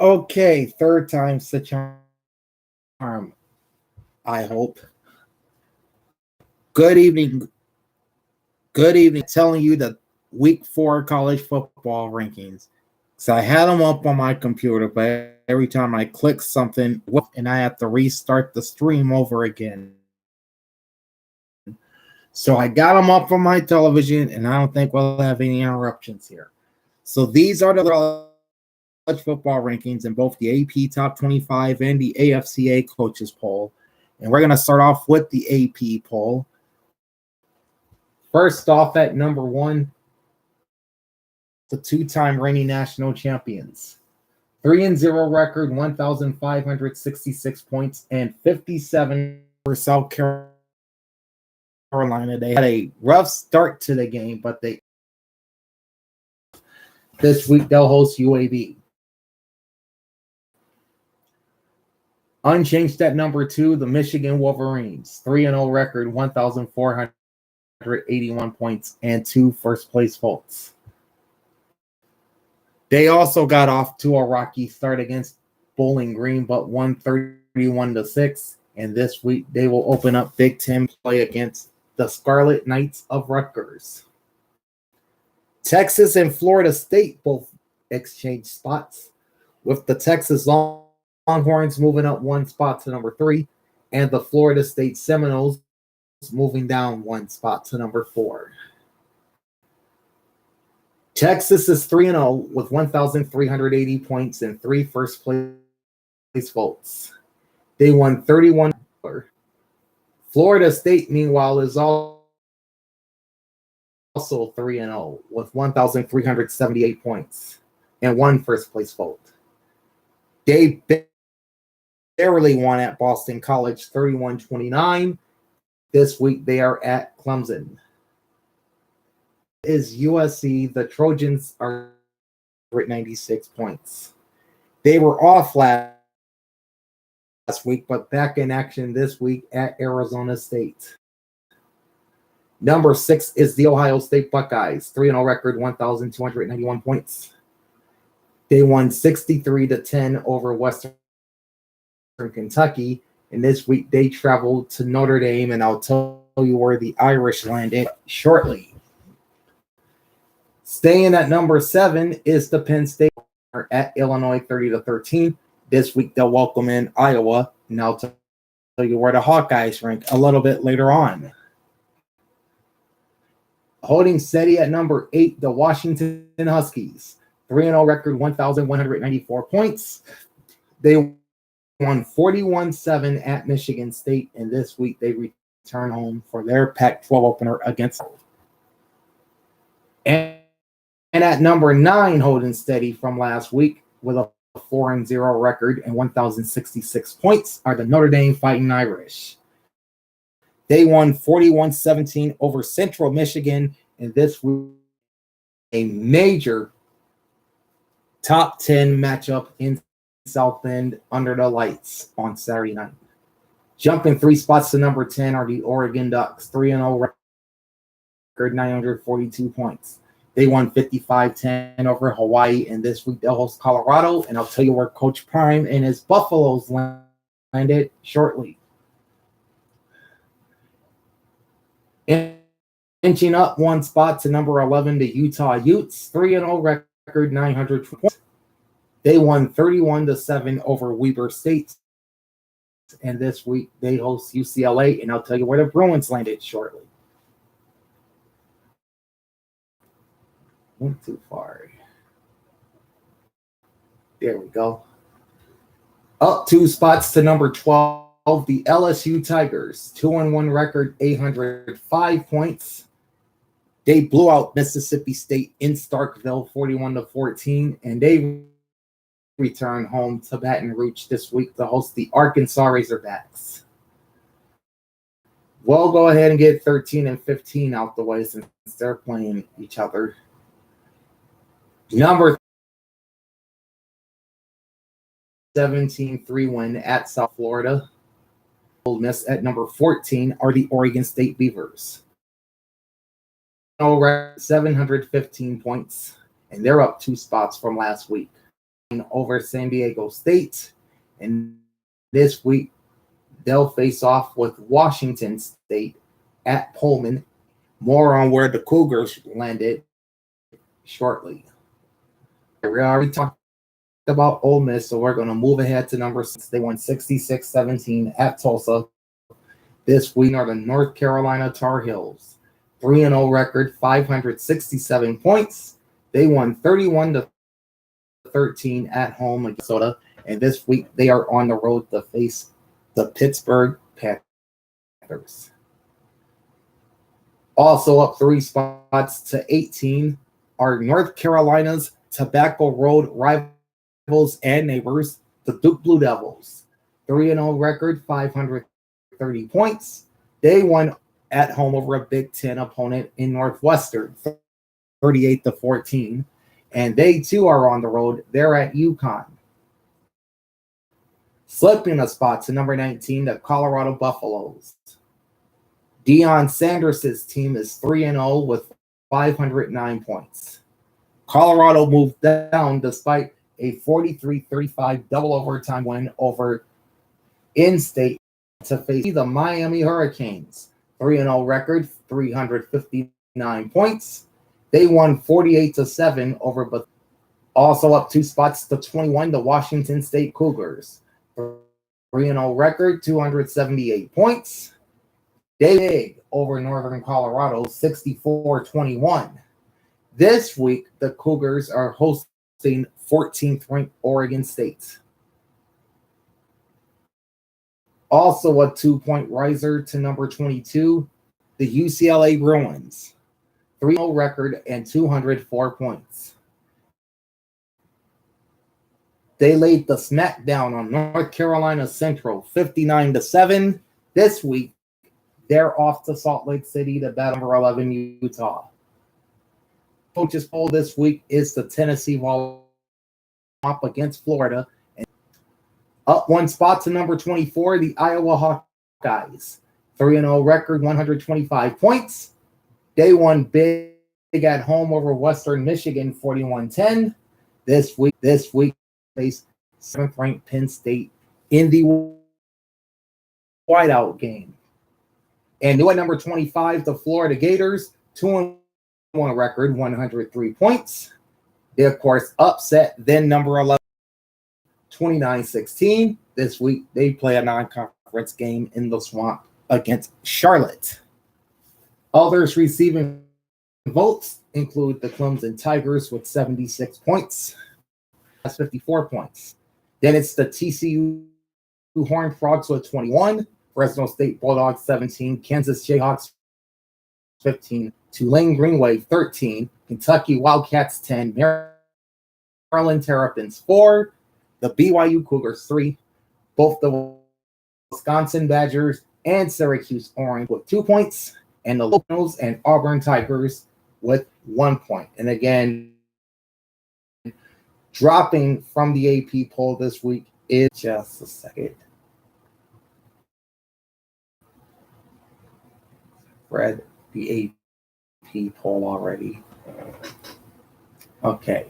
Okay, third time's the charm, I hope. Good evening. Good evening. Telling you the week 4 college football rankings. So I had them up on my computer, but every time I click something and I have to restart the stream over again. So I got them up on my television, and I don't think we'll have any interruptions here. So these are the college football rankings in both the AP Top 25 and the AFCA Coaches Poll. And we're going to start off with the AP poll. First off at number 1, the two-time reigning national champions. 3-0 record, 1,566 points, and 57 for South Carolina. They had a rough start to the game, but this week they'll host UAB. Unchanged at number 2, the Michigan Wolverines. 3-0 record, 1,481 points, and 2 first-place votes. They also got off to a rocky start against Bowling Green, but won 31-6. And this week they will open up Big Ten play against the Scarlet Knights of Rutgers. Texas and Florida State both exchanged spots, with the Texas Longhorns moving up 1 spot to number 3, and the Florida State Seminoles moving down 1 spot to number 4. Texas is 3-0 with 1,380 points and 3 first-place votes. They won 31. Florida State, meanwhile, is also 3-0 with 1,378 points and 1 first-place vote. They barely won at Boston College, 31-29. This week they are at Clemson. Is USC. The Trojans are at 96 points. They were off last week, but back in action this week at Arizona State. Number 6 is the Ohio State Buckeyes. 3-0 record, 1,291 points. They won 63-10 over Western Kentucky. And this week they traveled to Notre Dame, and I'll tell you where the Irish landed shortly. Staying at number 7 is the Penn State at Illinois, 30-13. This week they'll welcome in Iowa, and I'll tell you where the Hawkeyes rank a little bit later on. Holding steady at number 8, the Washington Huskies. 3-0 record, 1,194 points. They won 41-7 at Michigan State, and this week they return home for their Pac-12 opener against. And at number 9, holding steady from last week with a 4-0 record and 1,066 points are the Notre Dame Fighting Irish. They won 41-17 over Central Michigan, and this week a major top 10 matchup in South Bend under the lights on Saturday night. Jumping 3 spots to number 10 are the Oregon Ducks, 3-0 record, 942 points. They won 55-10 over Hawaii, and this week they'll host Colorado, and I'll tell you where Coach Prime and his Buffaloes landed shortly. Inching up 1 spot to number 11, the Utah Utes, 3-0 record, 900 points. They won 31-7 over Weber State, and this week they host UCLA, and I'll tell you where the Bruins landed shortly. Went too far. There we go. Up 2 spots to number 12, the LSU Tigers. 2-1 record, 805 points. They blew out Mississippi State in Starkville, 41-14, and they return home to Baton Rouge this week to host the Arkansas Razorbacks. We'll go ahead and get 13 and 15 out the way since they're playing each other. Number 17 3-win at South Florida. Ole Miss at number 14 are the Oregon State Beavers. 715 points, and they're up 2 spots from last week. over San Diego State. And this week, they'll face off with Washington State at Pullman. More on where the Cougars landed shortly. We already talked about Ole Miss, so we're going to move ahead to number 6. They won 66-17 at Tulsa. This week are the North Carolina Tar Heels. 3-0 record, 567 points. They won 31-13 at home against Minnesota. And this week they are on the road to face the Pittsburgh Panthers. Also up 3 spots to 18 are North Carolina's Tobacco Road rivals and neighbors, the Duke Blue Devils. 3-0 record, 530 points. They won at home over a Big Ten opponent in Northwestern, 38-14. And they too are on the road. They're at UConn. Slipping a spot to number 19, the Colorado Buffaloes. Deion Sanders' team is 3-0 with 509 points. Colorado moved down despite a 43-35 double overtime win over in-state to face the Miami Hurricanes. 3-0 record, 359 points. They won 48-7 over, but also up 2 spots to 21, the Washington State Cougars. 3-0 record, 278 points. They big over Northern Colorado, 64-21. This week, the Cougars are hosting 14th ranked Oregon State. Also a 2-point riser to number 22, the UCLA Bruins. 3-0 record and 204 points. They laid the smackdown on North Carolina Central, 59-7. This week, they're off to Salt Lake City to battle number 11 Utah. Coaches poll this week is the Tennessee Vols up against Florida. And up 1 spot to number 24, the Iowa Hawkeyes. 3-0 record, 125 points. They won big at home over Western Michigan, 41-10. This week, faced 7th-ranked Penn State in the whiteout game. And new at number 25, the Florida Gators, 2-1 record, 103 points. They, of course, upset then number 11, 29-16. This week, they play a non-conference game in the Swamp against Charlotte. Others receiving votes include the Clemson Tigers with 76 points. That's 54 points. Then it's the TCU Horned Frogs with 21, Fresno State Bulldogs 17, Kansas Jayhawks 15, Tulane Green Wave 13, Kentucky Wildcats 10, Maryland Terrapins 4, the BYU Cougars 3, both the Wisconsin Badgers and Syracuse Orange with 2 points, and the Locals and Auburn Tigers with 1 point. And again, dropping from the AP poll this week is just a second. Read the AP poll already. Okay.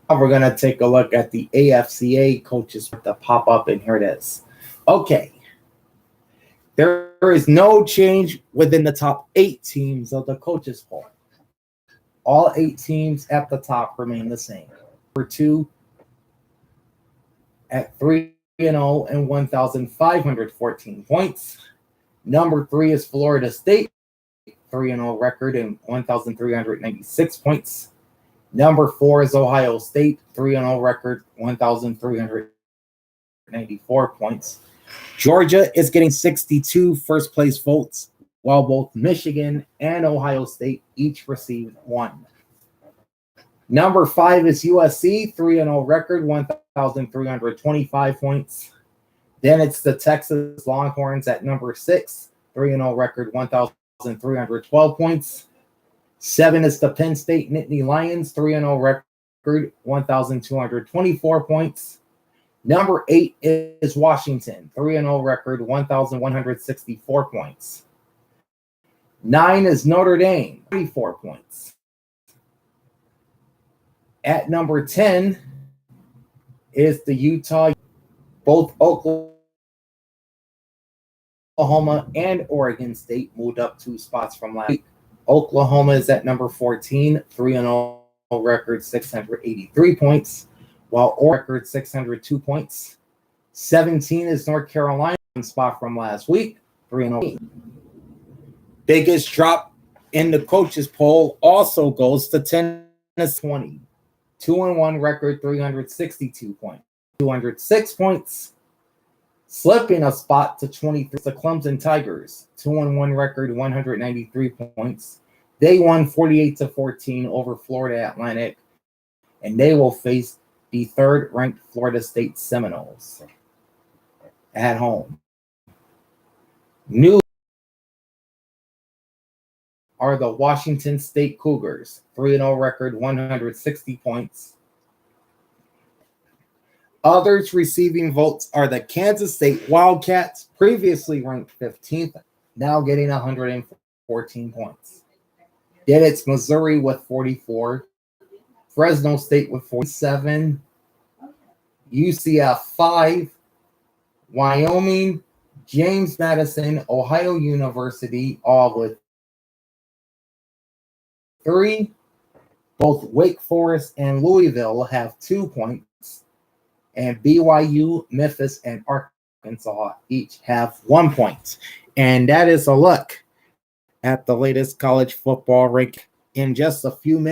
We're going to take a look at the AFCA coaches with the pop up, and here it is. Okay. There is no change within the top 8 teams of the coaches poll. All 8 teams at the top remain the same. Number 2 at 3-0 and 1,514 points. Number 3 is Florida State, 3-0 record and 1,396 points. Number 4 is Ohio State, 3-0 record, 1,394 points. Georgia is getting 62 first place votes, while both Michigan and Ohio State each received 1. Number 5 is USC, 3-0 record, 1,325 points. Then it's the Texas Longhorns at number 6, 3-0 record, 1,312 points. 7 is the Penn State Nittany Lions, 3-0 record, 1,224 points. Number 8 is Washington, 3-0 record, 1,164 points. 9 is Notre Dame, 34 points. At number 10 is the Utah. Both Oklahoma and Oregon State moved up 2 spots from last week. Oklahoma is at number 14, 3-0 record, 683 points, while Oregon record 602 points. 17 is North Carolina, 1 spot from last week, 3-0. Biggest drop in the coaches poll also goes to Tennessee, 20. 2-1 record, 362 points. 206 points. Slipping a spot to 23, the Clemson Tigers, 2-1 record, 193 points. They won 48-14 over Florida Atlantic, and they will face the 3rd-ranked Florida State Seminoles at home. New are the Washington State Cougars, 3-0 record, 160 points. Others receiving votes are the Kansas State Wildcats, previously ranked 15th, now getting 114 points. Then it's Missouri with 44, Fresno State with 47, UCF 5, Wyoming, James Madison, Ohio University, all with 3. Both Wake Forest and Louisville have 2 points. And BYU, Memphis, and Arkansas each have 1 point. And that is a look at the latest college football rank. In just a few minutes,